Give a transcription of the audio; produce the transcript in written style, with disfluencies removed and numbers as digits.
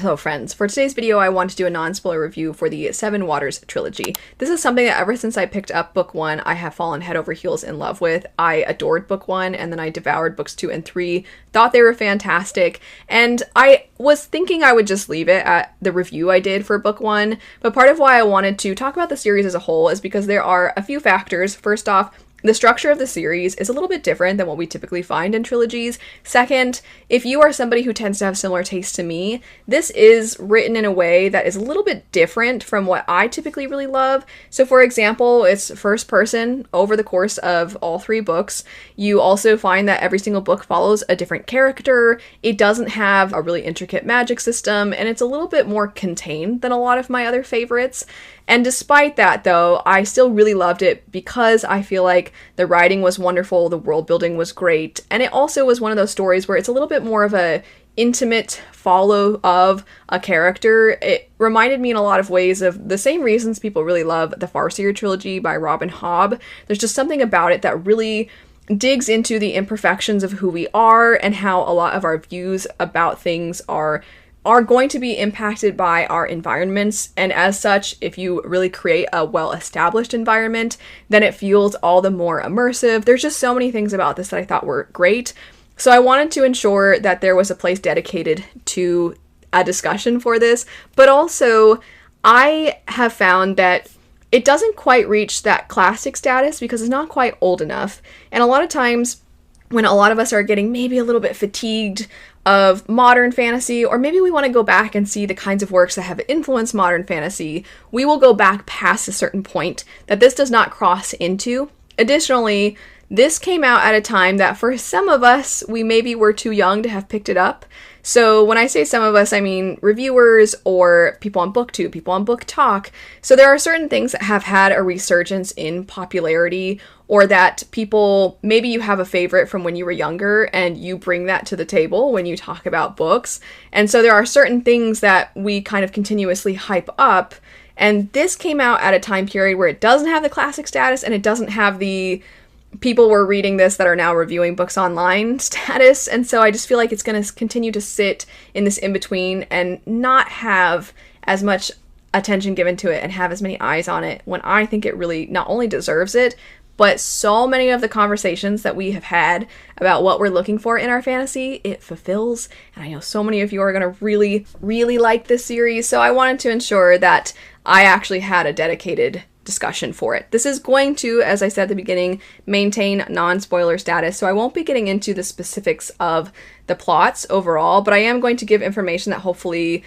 Hello friends, for today's video I want to do a non-spoiler review for the Seven Waters trilogy. This is something that ever since I picked up book 1 I have fallen head over heels in love with. I adored book 1 and then I devoured books 2 and 3, thought they were fantastic, and I was thinking I would just leave it at the review I did for book 1, but part of why I wanted to talk about the series as a whole is because there are a few factors. First off, the structure of the series is a little bit different than what we typically find in trilogies. Second, if you are somebody who tends to have similar tastes to me, this is written in a way that is a little bit different from what I typically really love. So for example, it's first person over the course of all 3 books. You also find that every single book follows a different character. It doesn't have a really intricate magic system, and it's a little bit more contained than a lot of my other favorites. And despite that, though, I still really loved it because I feel like the writing was wonderful, the world building was great, and it also was one of those stories where it's a little bit more of a intimate follow of a character. It reminded me in a lot of ways of the same reasons people really love the Farseer trilogy by Robin Hobb. There's just something about it that really digs into the imperfections of who we are and how a lot of our views about things are going to be impacted by our environments, and as such, if you really create a well-established environment, then it feels all the more immersive. There's just so many things about this that I thought were great, so I wanted to ensure that there was a place dedicated to a discussion for this, but also I have found that it doesn't quite reach that classic status because it's not quite old enough, and a lot of times when a lot of us are getting maybe a little bit fatigued of modern fantasy, or maybe we want to go back and see the kinds of works that have influenced modern fantasy, we will go back past a certain point that this does not cross into. Additionally, this came out at a time that for some of us, we maybe were too young to have picked it up. So when I say some of us, I mean reviewers or people on BookTube, people on Book Talk. So there are certain things that have had a resurgence in popularity, or that people, maybe you have a favorite from when you were younger and you bring that to the table when you talk about books. And so there are certain things that we kind of continuously hype up. And this came out at a time period where it doesn't have the classic status and it doesn't have the people were reading this that are now reviewing books online status, and so I just feel like it's going to continue to sit in this in-between and not have as much attention given to it and have as many eyes on it, when I think it really not only deserves it, but so many of the conversations that we have had about what we're looking for in our fantasy, it fulfills, and I know so many of you are going to really, really like this series, so I wanted to ensure that I actually had a dedicated discussion for it. This is going to, as I said at the beginning, maintain non-spoiler status, so I won't be getting into the specifics of the plots overall, but I am going to give information that hopefully